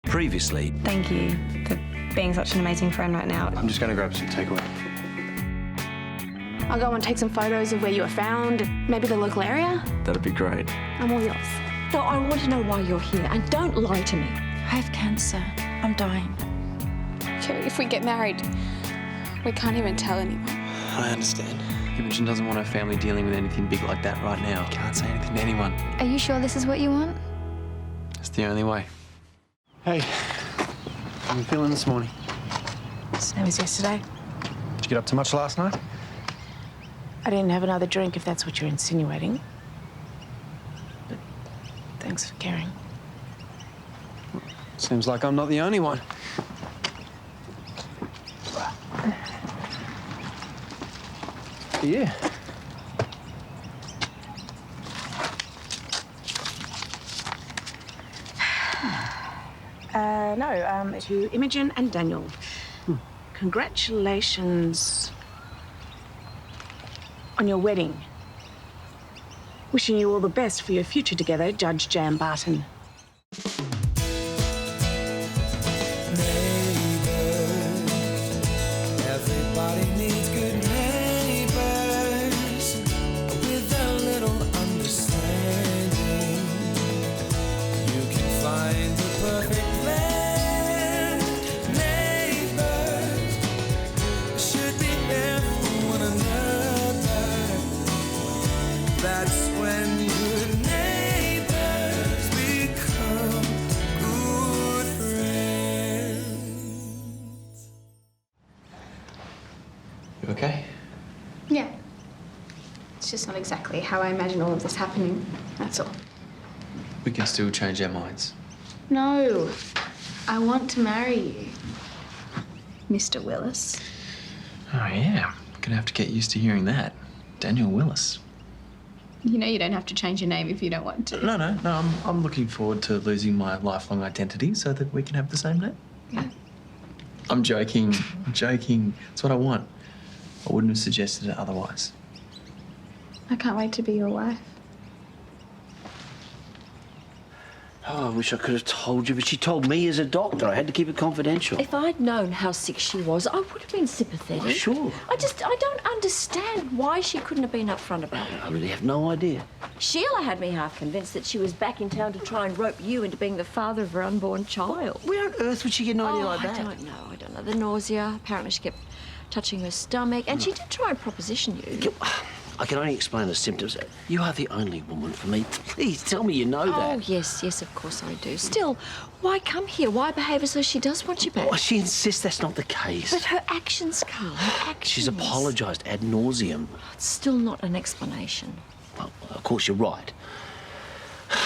Previously... Thank you for being such an amazing friend right now. I'm just going to grab some takeaway. I'll go and take some photos of where you were found, maybe the local area. That'd be great. I'm all yours. So I want to know why you're here, and don't lie to me. I have cancer. I'm dying. Kerry, if we get married, we can't even tell anyone. I understand. Imogen doesn't want her family dealing with anything big like that right now. Can't say anything to anyone. Are you sure this is what you want? It's the only way. Hey, how are you feeling this morning? Same as yesterday. Did you get up to much last night? I didn't have another drink, if that's what you're insinuating. But thanks for caring. Seems like I'm not the only one. Yeah. No, to Imogen and Daniel. Congratulations on your wedding. Wishing you all the best for your future together, Judge Jan Barton. Everybody needs good neighbors with a little understanding. You can find the perfect blend. Neighbors should be there for one another. That's when good neighbors become good friends. You okay? Yeah. It's just not exactly how I imagine all of this happening, that's all. We can still change our minds. No. I want to marry you, Mr. Willis. Oh, yeah. Gonna have to get used to hearing that. Daniel Willis. You know you don't have to change your name if you don't want to. No. I'm looking forward to losing my lifelong identity so that we can have the same name. Yeah. I'm joking. I'm joking. It's what I want. I wouldn't have suggested it otherwise. I can't wait to be your wife. Oh, I wish I could have told you, but she told me as a doctor. I had to keep it confidential. If I'd known how sick she was, I would have been sympathetic. Oh, sure. I don't understand why she couldn't have been upfront about it. I really have no idea. Sheila had me half convinced that she was back in town to try and rope you into being the father of her unborn child. Where on earth would she get an idea like that? I don't know. The nausea. Apparently she kept touching her stomach, and she did try and proposition you. I can only explain the symptoms. You are the only woman for me. Please tell me you know that. Oh, yes, of course I do. Still, why come here? Why behave as though she does want you back? Well, she insists that's not the case. But her actions, Carl, her actions. She's apologised ad nauseum. It's still not an explanation. Well, of course, you're right.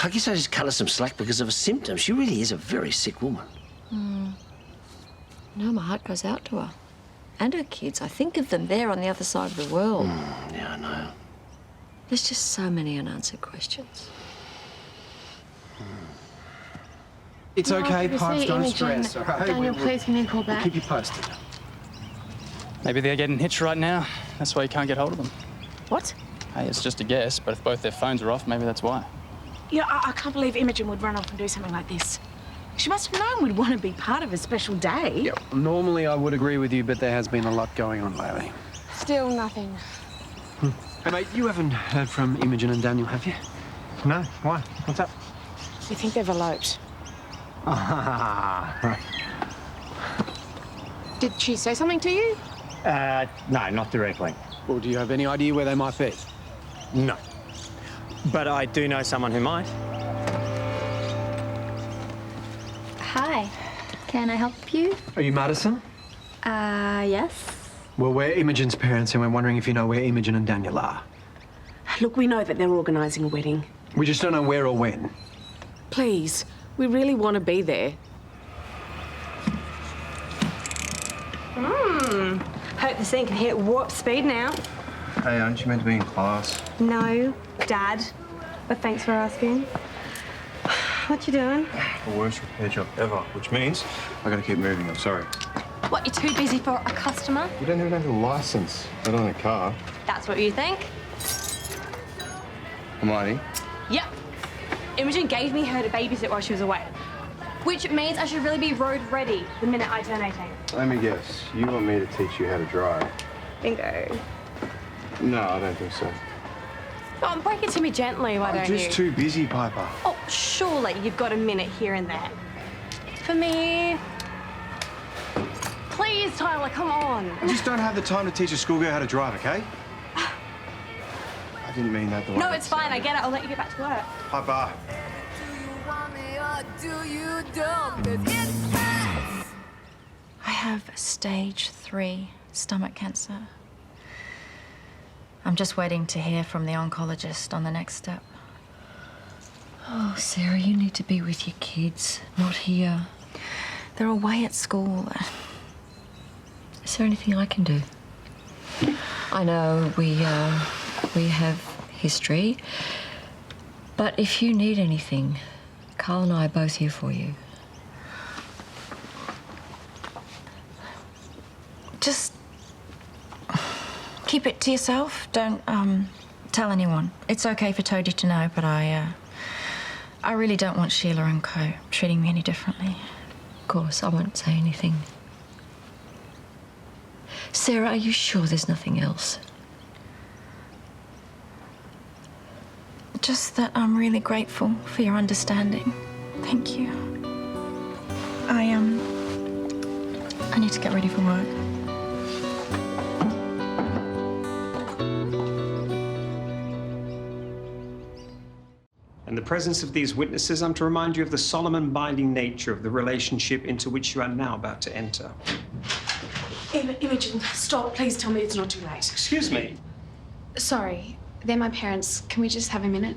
I guess I just cut her some slack because of her symptoms. She really is a very sick woman. No, my heart goes out to her. And her kids. I think of them there on the other side of the world. Yeah, I know. There's just so many unanswered questions. It's okay, Pipes, don't Imogen. stress, all right? Daniel, please, can you call back? Keep you posted. Maybe they're getting hitched right now. That's why you can't get hold of them. What? Hey, it's just a guess, but if both their phones are off, maybe that's why. Yeah, I can't believe Imogen would run off and do something like this. She must have known we'd want to be part of a special day. Yeah, normally I would agree with you, but there has been a lot going on lately. Still nothing. Hey, mate, you haven't heard from Imogen and Daniel, have you? No? Why? What's up? We think they've eloped. Ah, Did she say something to you? No, not directly. well, do you have any idea where they might be? No. But I do know someone who might. Hi. Can I help you? Are you Madison? Yes. Well, we're Imogen's parents, and we're wondering if you know where Imogen and Daniel are. Look, we know that they're organising a wedding. We just don't know where or when. Please, we really want to be there. Hope the scene can hit warp speed now. Hey, aren't you meant to be in class? No, Dad. But thanks for asking. What you doing? The worst repair job ever, which means I gotta keep moving. I'm sorry. What, you're too busy for a customer? You don't even have a license, let alone a car. That's what you think? Hermione, Yep. Imogen gave me her to babysit while she was away. Which means I should really be road ready the minute I turn 18. Let me guess. You want me to teach you how to drive? Bingo. No, I don't think so. Oh, break it to me gently, why I'm don't just you? too busy, Piper. Oh, surely you've got a minute here and there. For me. Please, Tyler, come on. I just don't have the time to teach a schoolgirl how to drive, okay? I didn't mean that the way No, that it's fine. I get it. I'll let you get back to work. Piper. I have stage 3 stomach cancer. I'm just waiting to hear from the oncologist on the next step. Oh, Sarah, you need to be with your kids, not here. They're away at school. Is there anything I can do? I know we have history, but if you need anything, Carl and I are both here for you. Just keep it to yourself. Don't tell anyone. It's okay for Toadie to know, but I really don't want Sheila and Co. treating me any differently. Of course, I won't say anything. Sarah, are you sure there's nothing else? Just that I'm really grateful for your understanding. Thank you. I need to get ready for work. In the presence of these witnesses, I'm to remind you of the solemn and binding nature of the relationship into which you are now about to enter. Imogen, stop. Please tell me it's not too late. Excuse me. Sorry, they're my parents. Can we just have a minute?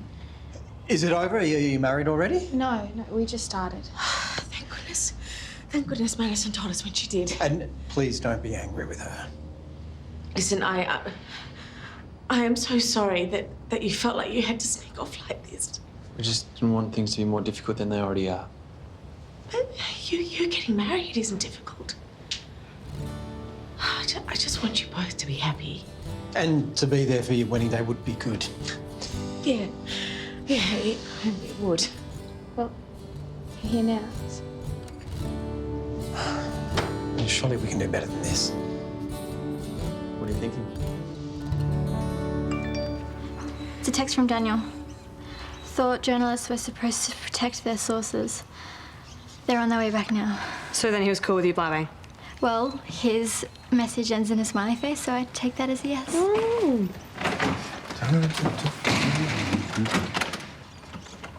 Is it over? Are you married already? No, we just started. Thank goodness. Thank goodness Madison told us when she did. And please don't be angry with her. Listen, I am so sorry that you felt like you had to sneak off like this. We just didn't want things to be more difficult than they already are. But you getting married isn't difficult. I just want you both to be happy. And to be there for your wedding day would be good. Yeah, it would. Well, you're here now. Surely we can do better than this. What are you thinking? It's a text from Daniel. Thought journalists were supposed to protect their sources. They're on their way back now. So then he was cool with you blabbing? Well, his message ends in a smiley face, so I take that as a yes.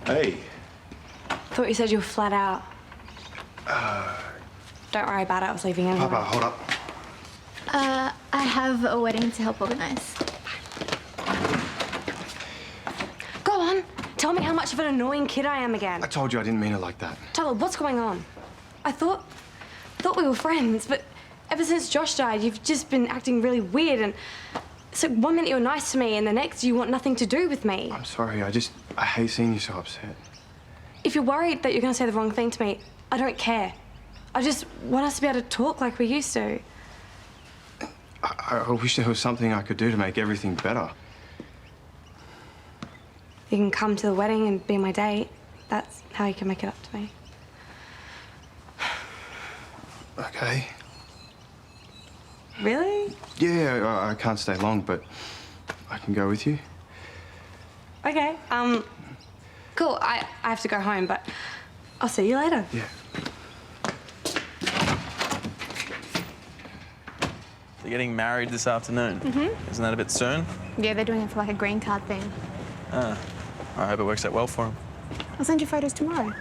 Hey. Thought you said you were flat out. Don't worry about it. I was leaving anyway. Papa, hold up. I have a wedding to help organise. Go on. Tell me how much of an annoying kid I am again. I told you I didn't mean it like that. Tyler, what's going on? I thought we were friends, but ever since Josh died, you've just been acting really weird, and it's like 1 minute you're nice to me and the next you want nothing to do with me. I'm sorry. I hate seeing you so upset. If you're worried that you're going to say the wrong thing to me, I don't care. I just want us to be able to talk like we used to. I wish there was something I could do to make everything better. You can come to the wedding and be my date. That's how you can make it up to me. Okay. Really? Yeah, I can't stay long, but I can go with you. Okay. Cool. I have to go home, but I'll see you later. Yeah. They're getting married this afternoon. Isn't that a bit soon? Yeah, they're doing it for like a green card thing. I hope it works out well for them. I'll send you photos tomorrow.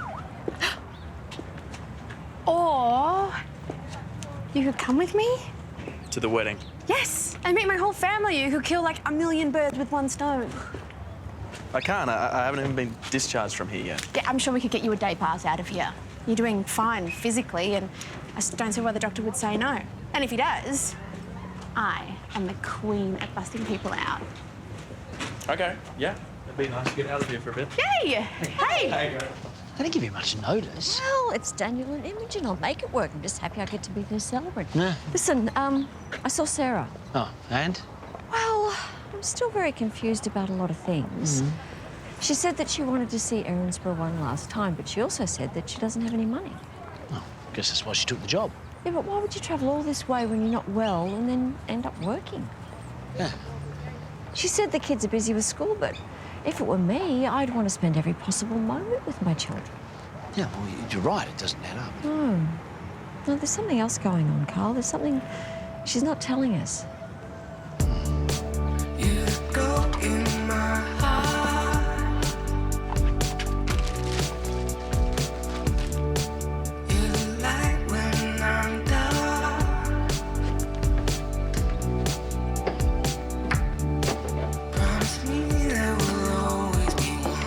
Or you could come with me? To the wedding. Yes, and meet my whole family. You could kill like 1,000,000 birds with one stone. I can't. I haven't even been discharged from here yet. Yeah, I'm sure we could get you a day pass out of here. You're doing fine physically, and I don't see why the doctor would say no. And if he does, I am the queen at busting people out. Okay, yeah. It'd be nice to get out of here for a bit. Yay! Hey! They didn't give you much notice. Well, it's Daniel and Imogen. I'll make it work. I'm just happy I get to be their celebrant. Yeah. Listen, I saw Sarah. Oh, and? Well, I'm still very confused about a lot of things. She said that she wanted to see Erinsborough one last time, but she also said that she doesn't have any money. Oh, I guess that's why she took the job. Yeah, but why would you travel all this way when you're not well and then end up working? Yeah. She said the kids are busy with school, but if it were me, I'd want to spend every possible moment with my children. Yeah, well, you're right. It doesn't add up. No, there's something else going on, Carl. There's something she's not telling us. You go in my heart. You're the light when I'm dark. Promise me there will always be one.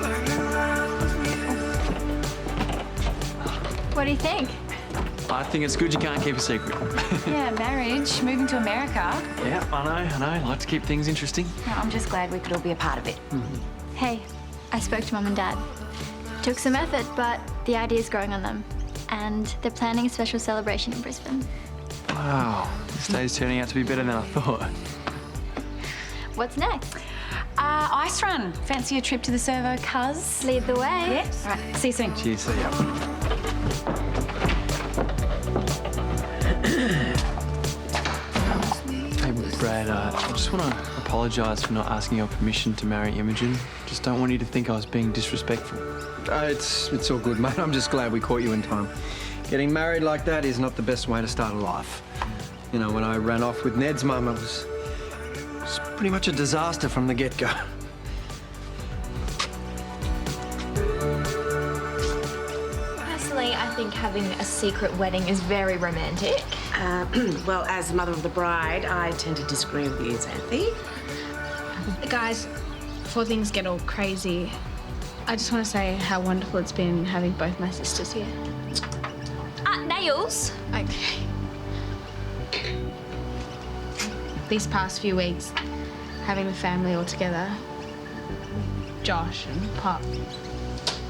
I'm in love with you. What do you think? I think it's good you can't keep a secret. Yeah, marriage, moving to America. Yeah, I know. Like to keep things interesting. No, I'm just glad we could all be a part of it. Hey, I spoke to Mum and Dad. Took some effort, but the idea's growing on them. And they're planning a special celebration in Brisbane. Wow, this day's turning out to be better than I thought. What's next? Ice run. Fancy a trip to the servo, cuz? Lead the way. Yes. All right, see you soon. Cheers, see ya. Hey, Brad, I just want to apologise for not asking your permission to marry Imogen. Just don't want you to think I was being disrespectful. It's all good, mate. I'm just glad we caught you in time. Getting married like that is not the best way to start a life. You know, when I ran off with Ned's mum, it was pretty much a disaster from the get-go. Personally, I think having a secret wedding is very romantic. Well, as mother of the bride, I tend to disagree with you, Xanthi. Guys, before things get all crazy, I just want to say how wonderful it's been having both my sisters here. Nails? Okay. These past few weeks, having the family all together, Josh and Pop,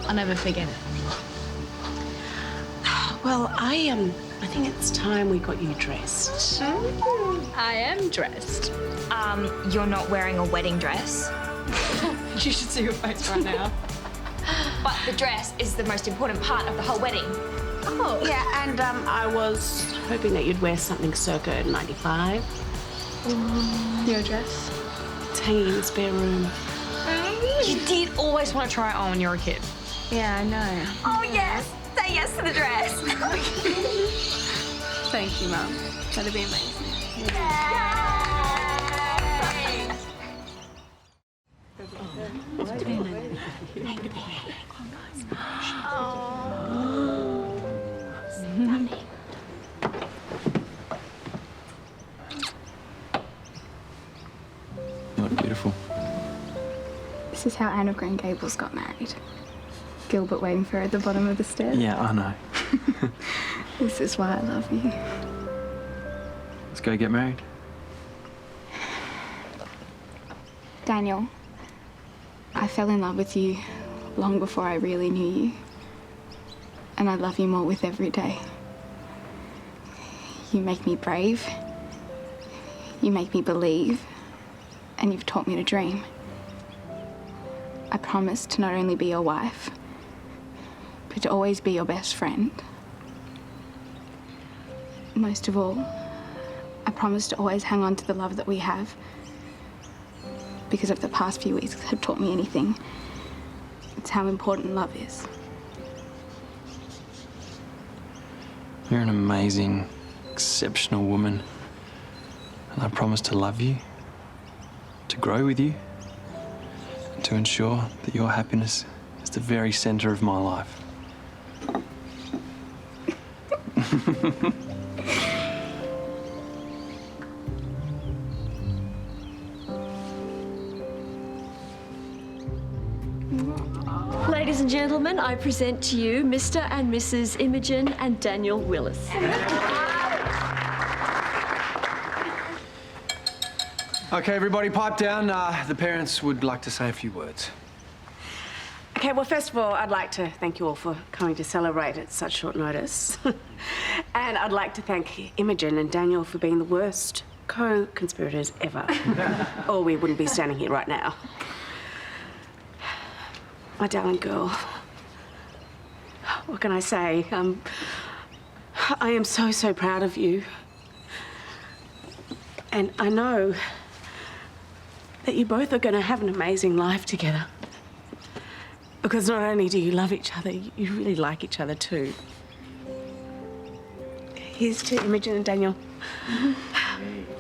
I'll never forget it. Well, I think it's time we got you dressed. I am dressed. You're not wearing a wedding dress. You should see your face right now. But the dress is the most important part of the whole wedding. Oh. Yeah, and I was hoping that you'd wear something circa 95. Your dress? It's hanging in the spare room. You did always want to try it on when you were a kid. Yeah, I know. Oh, yes. Say yes to the dress. Thank you, Mum. That'd be amazing. You look beautiful. This is how Anne of Green Gables got married. Gilbert waiting for her at the bottom of the stairs. Yeah, I know. This is why I love you. Let's go get married. Daniel, I fell in love with you long before I really knew you. And I love you more with every day. You make me brave. You make me believe. And you've taught me to dream. I promise to not only be your wife, but to always be your best friend. Most of all, I promise to always hang on to the love that we have. Because if the past few weeks have taught me anything, it's how important love is. You're an amazing, exceptional woman. And I promise to love you, to grow with you, and to ensure that your happiness is the very centre of my life. Ladies and gentlemen, I present to you Mr. and Mrs. Imogen and Daniel Willis. Okay, everybody, pipe down. The parents would like to say a few words. Okay, well, first of all, I'd like to thank you all for coming to celebrate at such short notice. And I'd like to thank Imogen and Daniel for being the worst co-conspirators ever. Or we wouldn't be standing here right now. My darling girl. What can I say? I am so, so proud of you. And I know that you both are going to have an amazing life together. Because not only do you love each other, you really like each other too. Here's to Imogen and Daniel.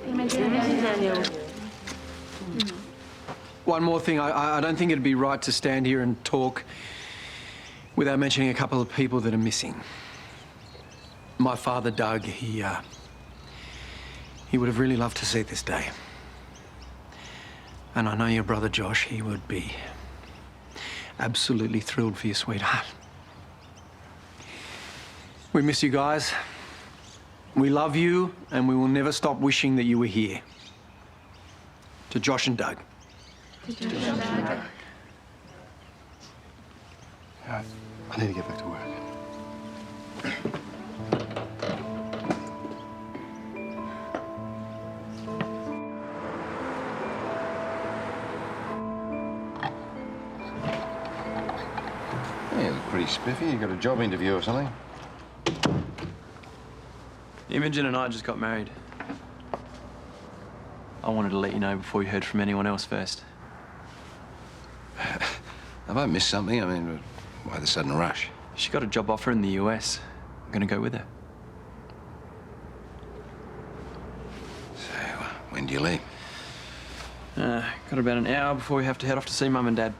Imogen and Daniel. One more thing, I don't think it'd be right to stand here and talk without mentioning a couple of people that are missing. My father, Doug, he would have really loved to see this day. And I know your brother, Josh, he would be absolutely thrilled for your sweetheart. We miss you guys. We love you, and we will never stop wishing that you were here. To Josh and Doug. I need to get back to work. Yeah, you look pretty spiffy. You got a job interview or something? Imogen and I just got married. I wanted to let you know before you heard from anyone else first. Have I missed something? I mean, why the sudden rush? She got a job offer in the US. I'm gonna go with her. So, when do you leave? Got about an hour before we have to head off to see Mum and Dad.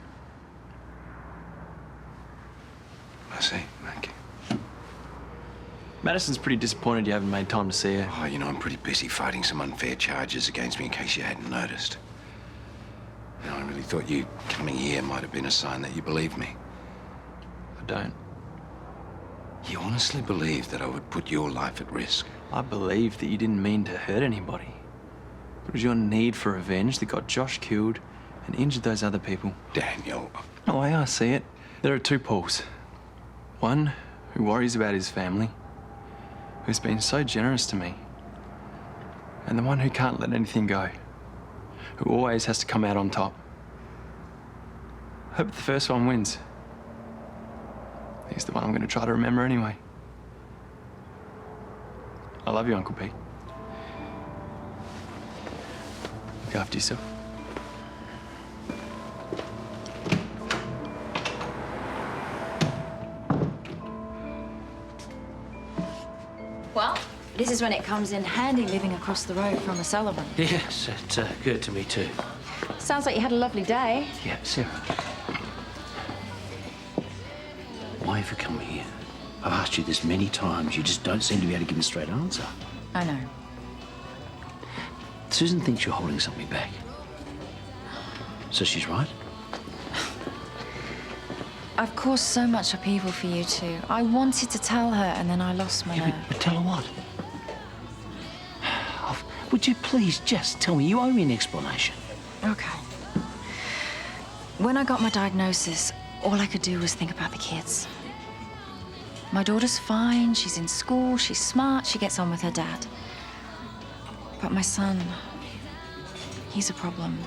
I see. Thank you. Madison's pretty disappointed you haven't made time to see her. Oh, you know, I'm pretty busy fighting some unfair charges against me in case you hadn't noticed. You know, I really thought you coming here might have been a sign that you believed me. I don't. You honestly believed that I would put your life at risk? I believe that you didn't mean to hurt anybody. It was your need for revenge that got Josh killed and injured those other people. Daniel. The way I see it, there are two Pauls. One who worries about his family, who's been so generous to me, and the one who can't let anything go, who always has to come out on top. I hope the first one wins. He's the one I'm going to try to remember anyway. I love you, Uncle Pete. Look after yourself. Well, this is when it comes in handy living across the road from a Sullivan. Yes, it occurred to me too. Sounds like you had a lovely day. Yeah, Sarah. Why have you come here? I've asked you this many times. You just don't seem to be able to give me a straight answer. I know. Susan thinks you're holding something back. So she's right? I've caused so much upheaval for you two. I wanted to tell her, and then I lost my nerve. But tell her what? Would you please just tell me? You owe me an explanation. Okay. When I got my diagnosis, all I could do was think about the kids. My daughter's fine, she's in school, she's smart, she gets on with her dad. But my son, he's a problem.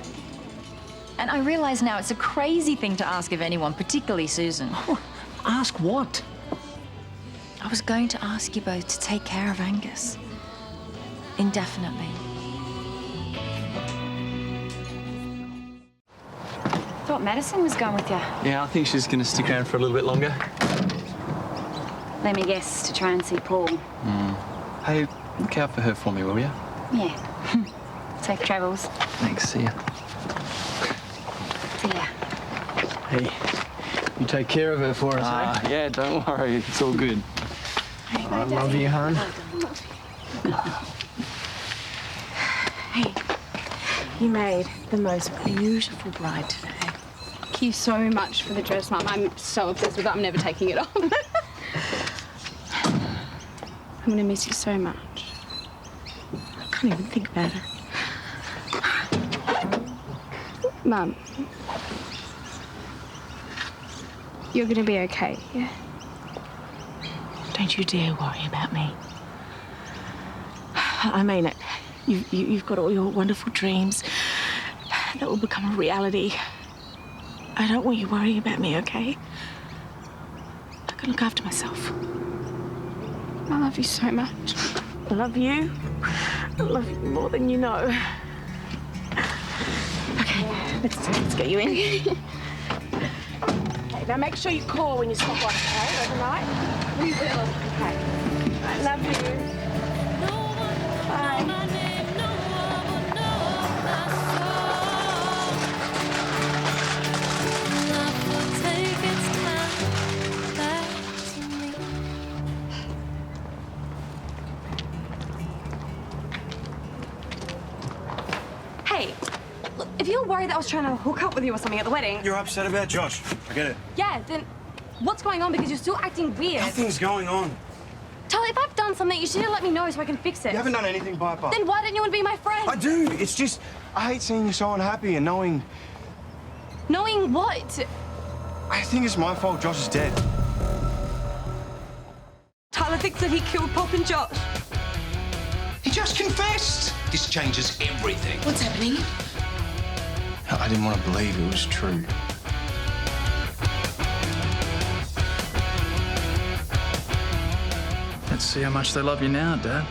And I realize now it's a crazy thing to ask of anyone, particularly Susan. Ask what? I was going to ask you both to take care of Angus. Indefinitely. Thought Madison was going with you. Yeah, I think she's going to stick around for a little bit longer. Let me guess, to try and see Paul. Hey, look out for her for me, will you? Yeah. Safe travels. Thanks, see ya. See ya. Hey, you take care of her for us, eh? Yeah, don't worry, it's all good. I love you, hon. Hey, you made the most beautiful bride today. Thank you so much for the dress, Mum. I'm so obsessed with it. I'm never taking it off. I'm going to miss you so much. I can't even think about it. Mum, you're going to be okay, yeah? Don't you dare worry about me. I mean it. You've got all your wonderful dreams that will become a reality. I don't want you worrying about me, okay? I can look after myself. I love you so much. I love you. I love you more than you know. Okay, let's get you in. Okay, now make sure you call when you stop off, okay? Overnight? We will. Okay. I love you. Bye. Hey, look, if you're worried that I was trying to hook up with you or something at the wedding... You're upset about Josh. I get it. Yeah, then what's going on? Because you're still acting weird. Nothing's going on. Charlie, if I've done something, you should have let me know so I can fix it. You haven't done anything, Piper. Then why don't you want to be my friend? I do. It's just, I hate seeing you so unhappy and knowing... Knowing what? I think it's my fault Josh is dead. Tyler thinks that he killed Pop and Josh. He just confessed. This changes everything. What's happening? I didn't want to believe it was true. Let's see how much they love you now, Dad.